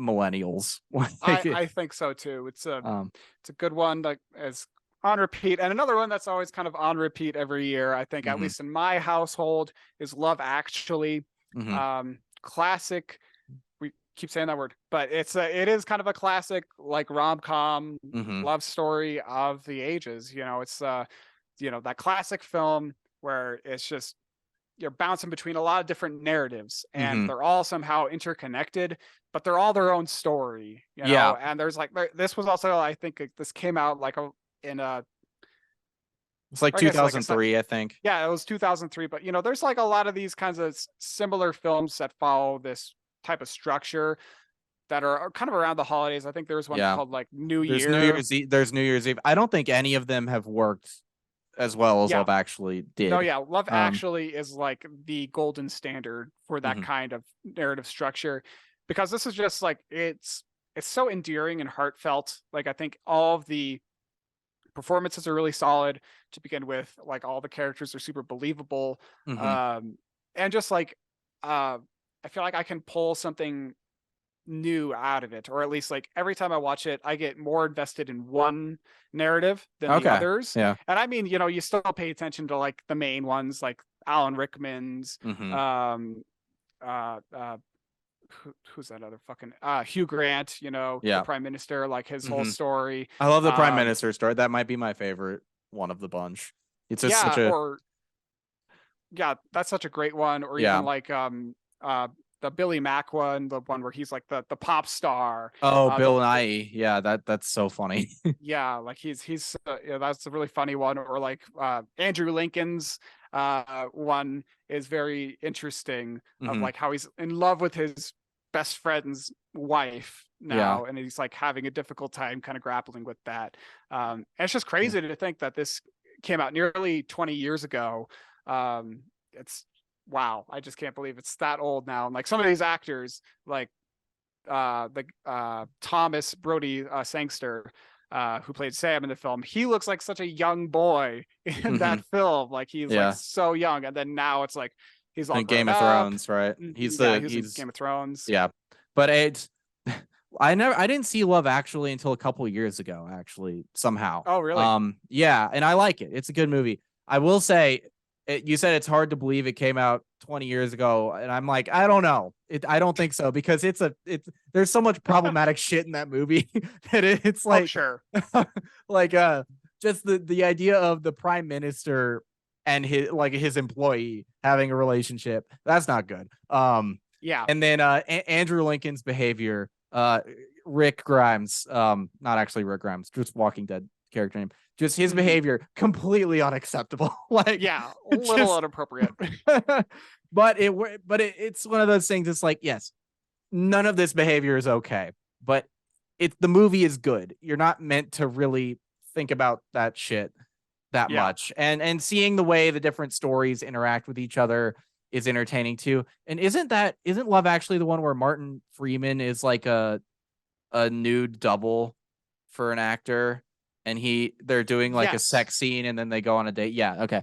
millennials. I think so too. It's a good one that is on repeat, and another one that's always kind of on repeat every year. I think, at least in my household, is Love Actually. Classic. We keep saying that word, but it is kind of a classic, like, rom-com love story of the ages. It's that classic film where it's just you're bouncing between a lot of different narratives, and they're all somehow interconnected, but they're all their own story. And there's this was also, I think, this came out it's like 2003, I think. Yeah, it was 2003. But there's a lot of these kinds of similar films that follow this type of structure that are kind of around the holidays. I think there's one called New Year. There's New Year's Eve. I don't think any of them have worked as well as Love Actually did. No, yeah, Love Actually is the golden standard for that kind of narrative structure, because this is just it's so endearing and heartfelt. I think all of the performances are really solid to begin with. All the characters are super believable. And just I feel like I can pull something new out of it, or at least every time I watch it, I get more invested in one narrative than the others. Yeah. And I mean, you still pay attention to the main ones, like Alan Rickman's, who's that other fucking Hugh Grant, the Prime Minister, his whole story. I love the Prime Minister story. That might be my favorite one of the bunch. It's just that's such a great one. Or even the Billy Mack one, the one where he's the pop star. Bill Nye. Yeah, that's so funny. Yeah, he's that's a really funny one. Or Andrew Lincoln's one is very interesting, of how he's in love with his best friend's wife now, and he's having a difficult time kind of grappling with that. And it's just crazy to think that this came out nearly 20 years ago. It's wow, I just can't believe it's that old now. And some of these actors, Thomas Brody Sangster, who played Sam in the film, he looks like such a young boy in that film. He's so young, and then now it's he's all Game of Thrones, right? He's Game of Thrones. Yeah, but I didn't see Love Actually until a couple years ago, actually, somehow. Oh, really? Yeah, and I like it. It's a good movie. I will say, you said it's hard to believe it came out 20 years ago, and I'm I don't know. I don't think so, because there's so much problematic shit in that movie that it's sure. Just the idea of the Prime Minister and his employee having a relationship, that's not good. Yeah. And then Andrew Lincoln's behavior, Rick Grimes, not actually Rick Grimes, just Walking Dead character name. Just his behavior, completely unacceptable. A little inappropriate. But it's one of those things. It's yes, none of this behavior is okay, but the movie is good. You're not meant to really think about that shit that much, and seeing the way the different stories interact with each other is entertaining too. And isn't Love Actually the one where Martin Freeman is a nude double for an actor? And they're doing a sex scene, and then they go on a date. Yeah. Okay.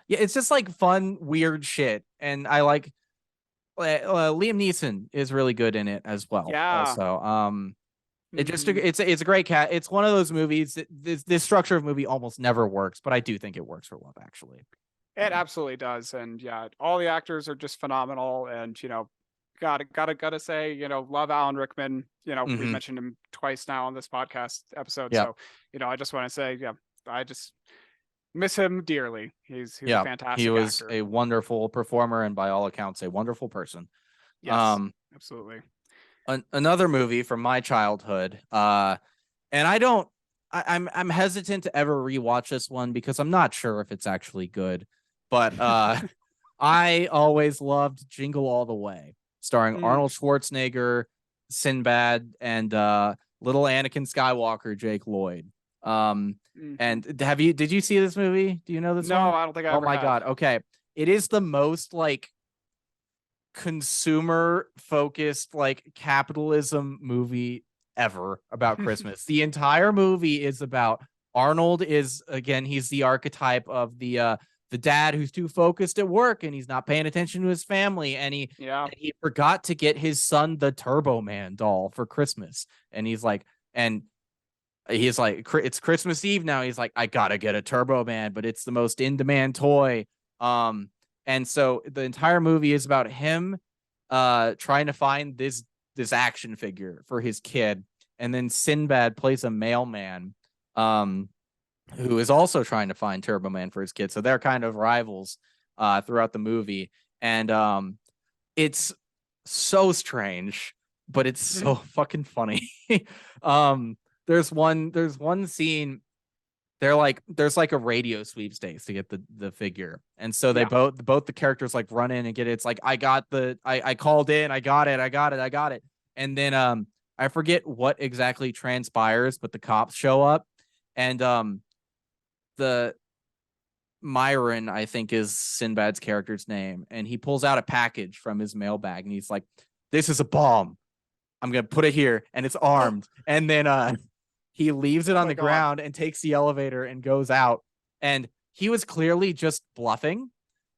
It's just fun, weird shit. And I Liam Neeson is really good in it as well. Yeah. Also, it's a great cat. It's one of those movies that this structure of movie almost never works, but I do think it works for Love Actually. It absolutely does. And all the actors are just phenomenal. And, gotta say, love Alan Rickman. We've mentioned him twice now on this podcast episode. So, I just want to say, I just miss him dearly. He's a fantastic He was actor. A wonderful performer, and by all accounts, a wonderful person. Yes, absolutely. Another movie from my childhood, and I'm hesitant to ever rewatch this one because I'm not sure if it's actually good, but I always loved Jingle All the Way, starring Arnold Schwarzenegger, Sinbad, and little Anakin Skywalker, Jake Lloyd. And did you see this movie? Do you know this one? No, I don't think I ever have. God. Okay. It is the most consumer focused like capitalism movie ever about Christmas. The entire movie is about Arnold is, again, he's the archetype of the dad who's too focused at work and he's not paying attention to his family, and he forgot to get his son the Turbo Man doll for Christmas, and he's like it's Christmas Eve now, he's like, I gotta get a Turbo Man, but it's the most in-demand toy. And so the entire movie is about him trying to find this action figure for his kid, and then Sinbad plays a mailman who is also trying to find Turbo Man for his kid. So they're kind of rivals throughout the movie, and it's so strange, but it's so fucking funny. There's one scene. There's like a radio sweepstakes to get the figure, and so they both the characters like run in and get it. It's like, I called in, I got it, and then I forget what exactly transpires, but the cops show up, and the Myron, I think, is Sinbad's character's name, and he pulls out a package from his mailbag, and he's like, "This is a bomb. I'm gonna put it here, and it's armed." And then he leaves it on the ground and takes the elevator and goes out. And he was clearly just bluffing.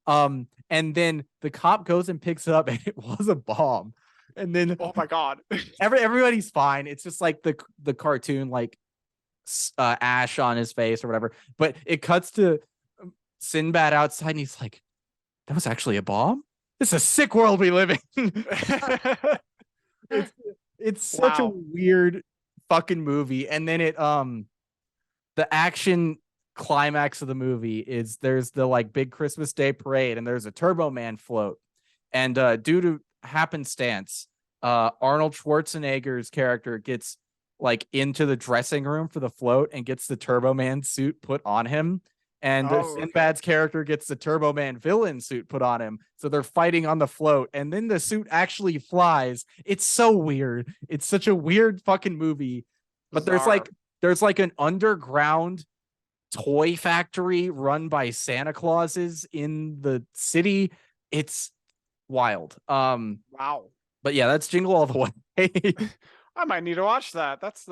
And then the cop goes and picks it up, and it was a bomb. And then, oh my God, everybody's fine. It's just like the cartoon, like ash on his face or whatever. But it cuts to Sinbad outside, and he's like, "That was actually a bomb? This is a sick world we live in." It's such a weird fucking movie. And then the action climax of the movie is there's the like big Christmas Day parade, and there's a Turbo Man float, and due to happenstance, Arnold Schwarzenegger's character gets like into the dressing room for the float and gets the Turbo Man suit put on him, and Sinbad's character gets the Turbo Man villain suit put on him. So they're fighting on the float, and then the suit actually flies. It's so weird. It's such a weird fucking movie. But there's like an underground toy factory run by Santa Clauses in the city. It's wild. Wow. But yeah, that's Jingle All the Way. I might need to watch that. That's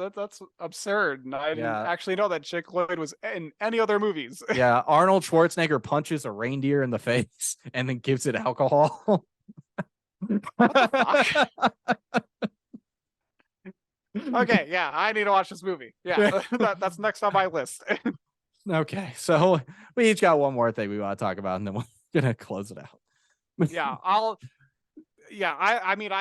absurd. And I didn't actually know that Jake Lloyd was in any other movies. Yeah, Arnold Schwarzenegger punches a reindeer in the face and then gives it alcohol. What the fuck? Okay, yeah, I need to watch this movie. Yeah, that's next on my list. Okay, so we each got one more thing we want to talk about, and then we're gonna close it out. I mean,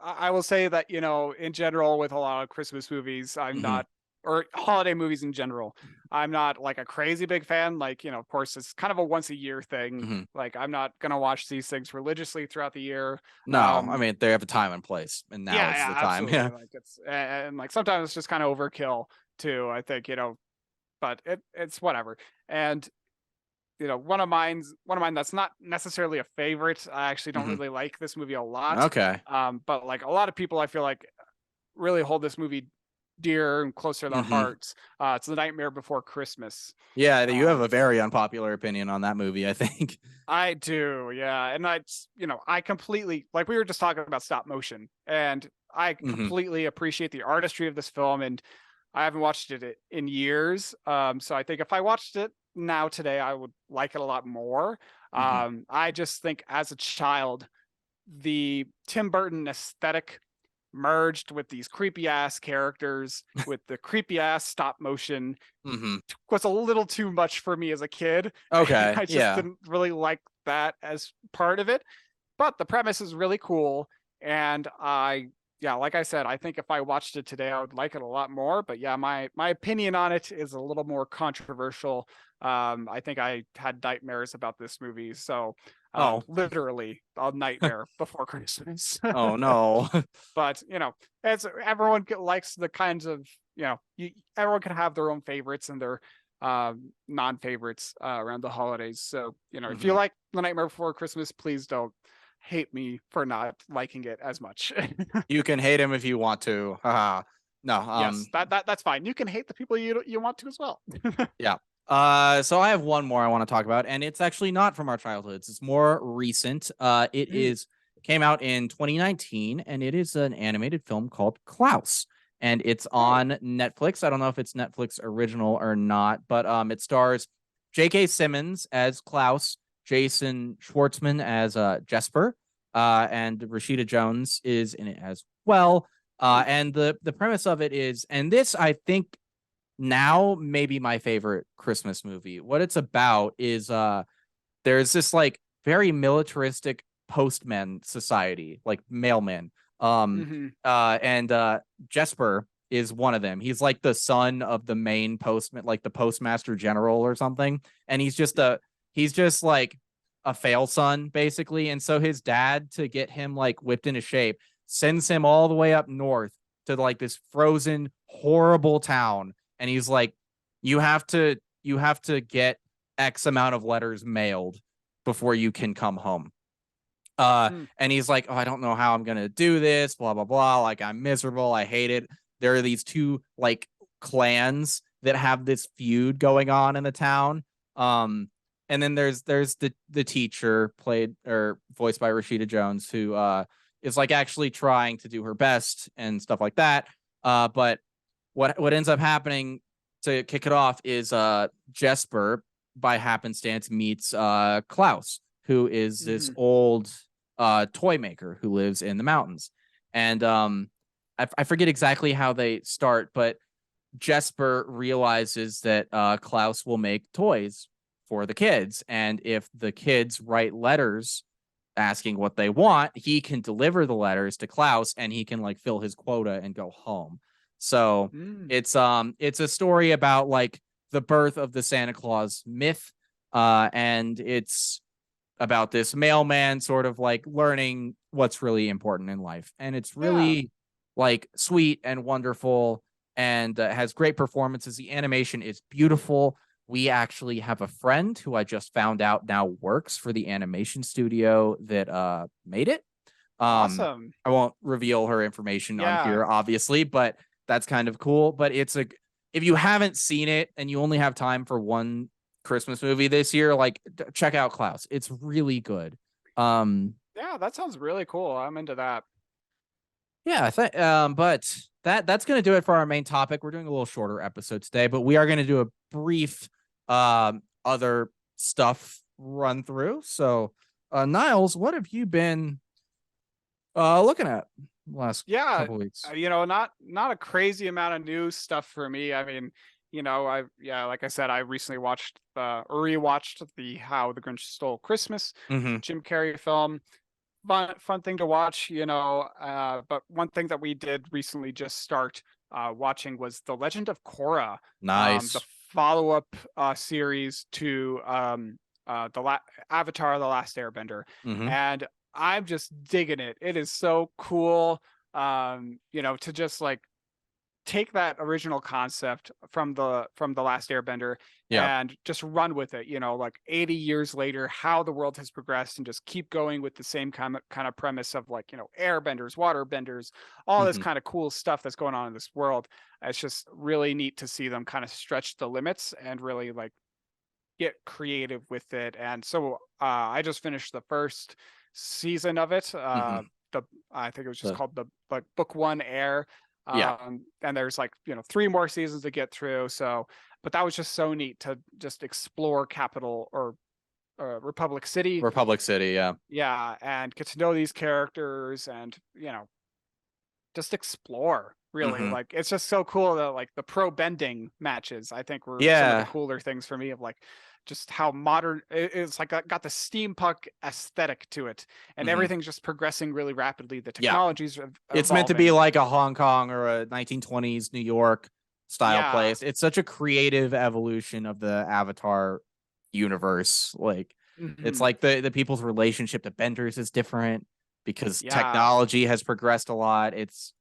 I will say that, you know, in general, with a lot of Christmas movies, I'm not, or holiday movies in general, I'm not like a crazy big fan. Like, you know, of course, it's kind of a once a year thing. Like, I'm not gonna watch these things religiously throughout the year. No, I mean, they have a time and place, and now is the time. Absolutely. Yeah, like it's, and like sometimes it's just kind of overkill too, I think, you know, but it's whatever. And you know, one of mine that's not necessarily a favorite. I actually don't really like this movie a lot. Okay. But like a lot of people, I feel like, really hold this movie dear and close to their hearts. It's The Nightmare Before Christmas. Yeah, you have a very unpopular opinion on that movie, I think. I do, yeah. And I completely, like, we were just talking about stop motion, and I completely appreciate the artistry of this film, and I haven't watched it in years. So I think if I watched it now today, I would like it a lot more. I just think as a child, the Tim Burton aesthetic merged with these creepy ass characters with the creepy ass stop motion was a little too much for me as a kid. Okay. I just didn't really like that as part of it, but the premise is really cool. And like I said, I think if I watched it today, I would like it a lot more. But yeah, my opinion on it is a little more controversial. I think I had nightmares about this movie. So literally a nightmare before Christmas. Oh no. But you know, as everyone likes the kinds of, you know, everyone can have their own favorites and their non-favorites around the holidays. So, you know, if you like The Nightmare Before Christmas, please don't hate me for not liking it as much. You can hate him if you want to. No. Yes, that's fine. You can hate the people you want to as well. Yeah. So I have one more I want to talk about, and it's actually not from our childhoods. It's more recent. It is came out in 2019, and it is an animated film called Klaus, and it's Oh. on Netflix. I don't know if it's Netflix original or not, but it stars J.K. Simmons as Klaus, Jason Schwartzman as Jesper, and Rashida Jones is in it as well. And the premise of it is, and this I think now maybe my favorite Christmas movie. What it's about is there's this like very militaristic postman society, like mailmen. And Jesper is one of them. He's like the son of the main postman, like the postmaster general or something. And he's just like a fail son, basically. And so his dad, to get him like whipped into shape, sends him all the way up north to like this frozen, horrible town. And he's like, you have to get X amount of letters mailed before you can come home. And he's like, oh, I don't know how I'm gonna do this, blah blah blah. Like, I'm miserable, I hate it. There are these two like clans that have this feud going on in the town. And then there's the teacher, played or voiced by Rashida Jones, who is like actually trying to do her best and stuff like that. But what ends up happening to kick it off is Jesper, by happenstance, meets Klaus, who is this old toy maker who lives in the mountains. And I forget exactly how they start, but Jesper realizes that Klaus will make toys for the kids. And if the kids write letters asking what they want, he can deliver the letters to Klaus and he can like fill his quota and go home. So it's a story about like the birth of the Santa Claus myth. And it's about this mailman sort of like learning what's really important in life. And it's really like sweet and wonderful, and has great performances. The animation is beautiful. We actually have a friend who I just found out now works for the animation studio that made it. Awesome. I won't reveal her information on here, obviously, but that's kind of cool. But if you haven't seen it and you only have time for one Christmas movie this year, like check out Klaus. It's really good. Yeah, that sounds really cool. I'm into that. Yeah, but that's gonna do it for our main topic. We're doing a little shorter episode today, but we are gonna do a brief other stuff run through. So Niles, what have you been looking at last couple weeks? Not a crazy amount of new stuff for me. I mean, like I said, I recently watched rewatched the How the Grinch Stole Christmas, Jim Carrey film. Fun thing to watch, but one thing that we did recently just start watching was The Legend of Korra. Nice. The follow-up series to Avatar: The Last Airbender. And I'm just digging it. It is so cool, to just like take that original concept from the Last Airbender and just run with it, like 80 years later, how the world has progressed, and just keep going with the same kind of premise of like, airbenders, water benders, all this kind of cool stuff that's going on in this world. It's just really neat to see them kind of stretch the limits and really like get creative with it. And so I just finished the first season of it. I think it was just called the Book One Air. And there's like 3 more seasons to get through. So, but that was just so neat to just explore Capital or Republic City. Yeah, and get to know these characters, and just explore. Really, like it's just so cool that like the pro bending matches, I think, were some of the cooler things for me, of like just how modern it's like got the steampunk aesthetic to it, and everything's just progressing really rapidly. The technologies are it's meant to be like a Hong Kong or a 1920s New York style place. It's such a creative evolution of the Avatar universe. Like it's like the people's relationship to benders is different because technology has progressed a lot. It's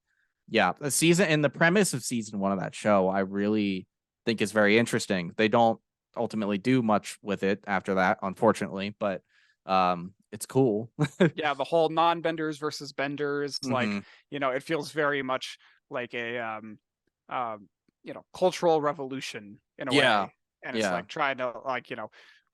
the season and the premise of season 1 of that show, I really think is very interesting. They don't ultimately do much with it after that, unfortunately, but it's cool. The whole non-benders versus benders, like it feels very much like a cultural revolution in a way, and it's like trying to like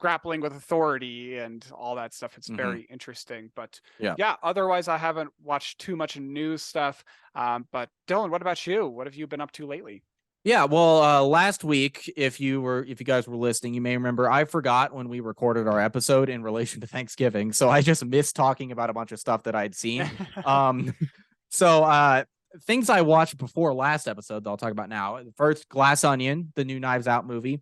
grappling with authority and all that stuff. It's very interesting. But yeah, otherwise I haven't watched too much news stuff. But Dylan, what about you? What have you been up to lately? Yeah, well, last week, if you guys were listening, you may remember I forgot when we recorded our episode in relation to Thanksgiving, so I just missed talking about a bunch of stuff that I'd seen. So things I watched before last episode that I'll talk about now. First, Glass Onion, the new Knives Out movie,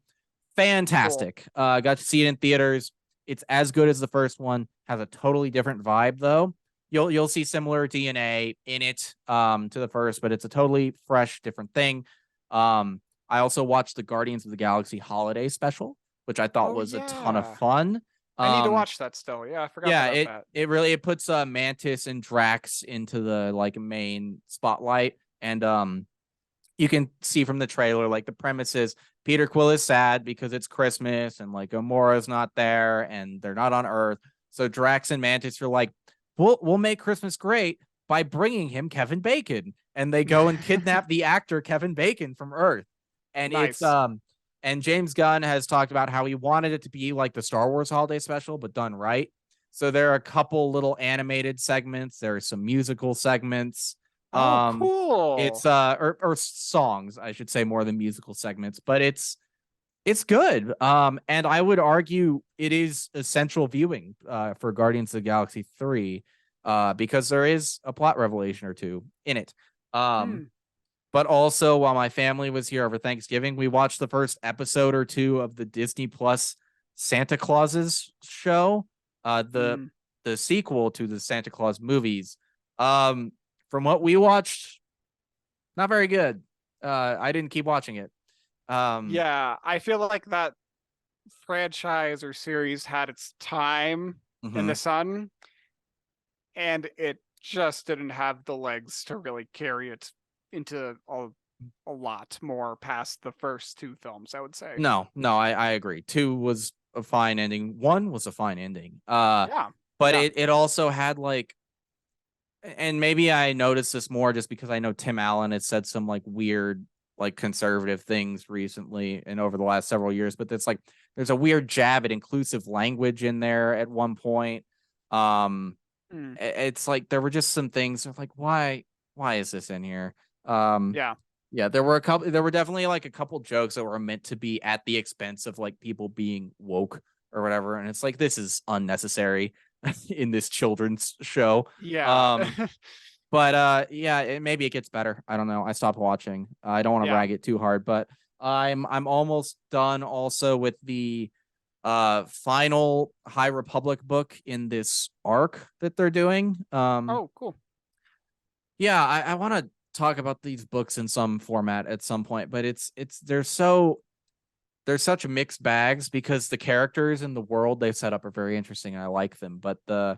fantastic. Cool. Got to see it in theaters. It's as good as the first one. Has a totally different vibe though. You'll see similar DNA in it to the first, but it's a totally fresh, different thing. I also watched the Guardians of the Galaxy holiday special, which I thought was a ton of fun. I need to watch that still. Yeah, I forgot about that. It really puts Mantis and Drax into the like main spotlight, and you can see from the trailer like the premise is Peter Quill is sad because it's Christmas and like Gamora's not there and they're not on Earth. So Drax and Mantis are like, we'll make Christmas great by bringing him Kevin Bacon, and they go and kidnap the actor Kevin Bacon from Earth. And nice. And James Gunn has talked about how he wanted it to be like the Star Wars holiday special, but done right. So there are a couple little animated segments. There are some musical segments. Cool. It's or songs, I should say, more than musical segments, but it's good. And I would argue it is essential viewing for Guardians of the Galaxy 3. Because there is a plot revelation or two in it. But also, while my family was here over Thanksgiving, we watched the first episode or two of the Disney Plus Santa Clauses show, the sequel to the Santa Claus movies. From what we watched, not very good. I didn't keep watching it. Yeah, I feel like that franchise or series had its time in the sun, and it just didn't have the legs to really carry it into a lot more past the first two films, I would say. No, I agree. 2 was a fine ending. 1 was a fine ending. But it also had like, and maybe I noticed this more just because I know Tim Allen has said some like weird, like conservative things recently and over the last several years, but it's like there's a weird jab at inclusive language in there at one point. It's like there were just some things like why is this in here? There were definitely like a couple jokes that were meant to be at the expense of like people being woke or whatever, and it's like this is unnecessary in this children's show. But maybe it gets better. I don't know. I stopped watching. I don't want to rag it too hard, but I'm almost done also with the final High Republic book in this arc that they're doing. Cool. Yeah, I want to talk about these books in some format at some point, but they're such mixed bags because the characters in the world they set up are very interesting and I like them, but the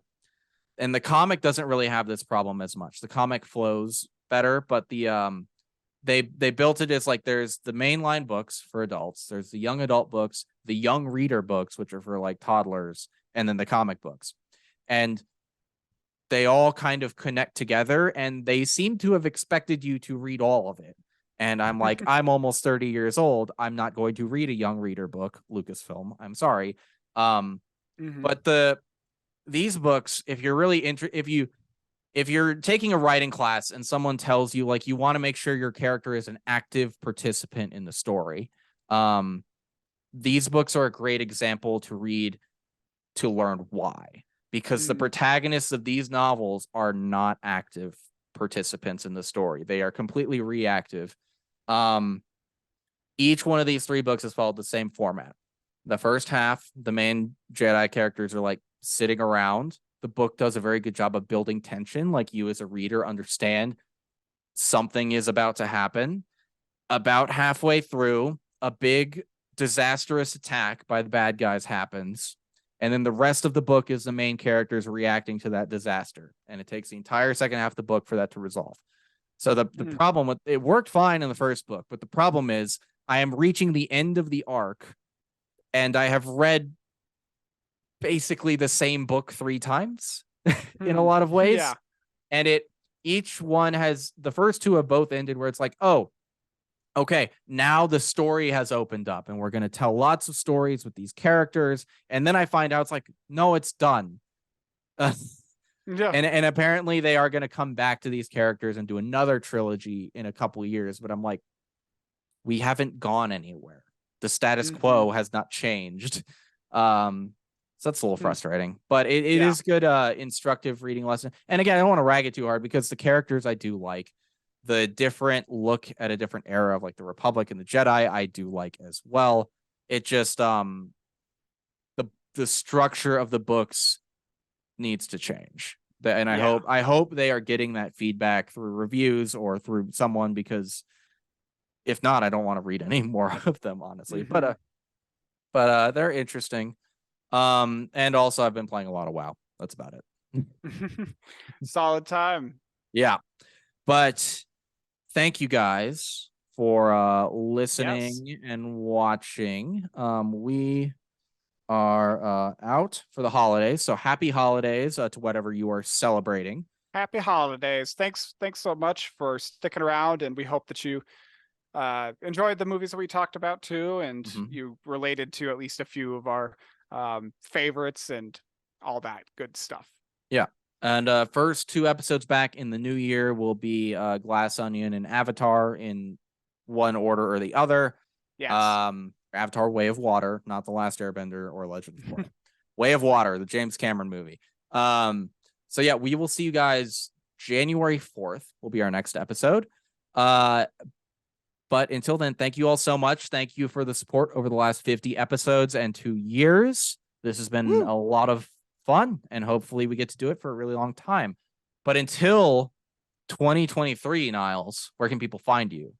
comic doesn't really have this problem as much. The comic flows better, but they built it as like there's the mainline books for adults, there's the young adult books, the young reader books, which are for like toddlers, and then the comic books. And they all kind of connect together, and they seem to have expected you to read all of it. And I'm like, I'm almost 30 years old. I'm not going to read a young reader book, Lucasfilm. I'm sorry. But these books, if you're really if you're taking a writing class and someone tells you like you want to make sure your character is an active participant in the story, these books are a great example to read to learn why. Because the protagonists of these novels are not active participants in the story. They are completely reactive. Each one of these 3 books has followed the same format. The first half, the main Jedi characters are like sitting around. The book does a very good job of building tension, like you as a reader understand something is about to happen. About halfway through, a big disastrous attack by the bad guys happens. And then the rest of the book is the main characters reacting to that disaster. And it takes the entire second half of the book for that to resolve. So the problem with it worked fine in the first book, but the problem is I am reaching the end of the arc and I have read basically the same book 3 times in a lot of ways. And each one has, the first 2 have both ended where it's like, oh, okay, now the story has opened up and we're going to tell lots of stories with these characters. And then I find out it's like, no, it's done. Yeah. And apparently they are going to come back to these characters and do another trilogy in a couple of years. But I'm like, we haven't gone anywhere. The status quo has not changed. So that's a little frustrating, but it is good, instructive reading lesson. And again, I don't want to rag it too hard because the characters I do like. The different look at a different era of like the Republic and the Jedi, I do like as well. It just the structure of the books needs to change. And I hope they are getting that feedback through reviews or through someone, because if not, I don't want to read any more of them, honestly. But they're interesting. And also I've been playing a lot of WoW. That's about it. Solid time. Yeah. But thank you guys for listening and watching. We are out for the holidays, so happy holidays to whatever you are celebrating. Happy holidays. Thanks so much for sticking around, and we hope that you enjoyed the movies that we talked about too, and you related to at least a few of our favorites and all that good stuff. Yeah. And first 2 episodes back in the new year will be Glass Onion and Avatar in one order or the other. Yes. Avatar Way of Water, not The Last Airbender or Legend of Korra. Way of Water, the James Cameron movie. So yeah, we will see you guys January 4th will be our next episode. But until then, thank you all so much. Thank you for the support over the last 50 episodes and 2 years. This has been a lot of fun, and hopefully we get to do it for a really long time. But until 2023, Niles, where can people find you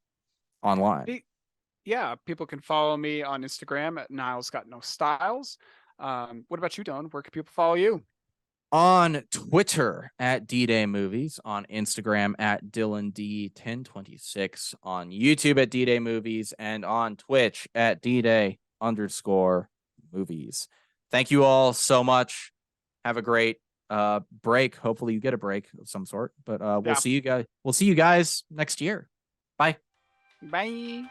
online? Yeah, people can follow me on Instagram at Niles Got No Styles. What about you, Dylan? Where can people follow you? On Twitter at D-Day Movies, on Instagram at DylanD1026, on YouTube at D-Day Movies, and on Twitch at D-Day_movies. Thank you all so much. Have a great break. Hopefully you get a break of some sort, but we'll see you guys. We'll see you guys next year. Bye. Bye.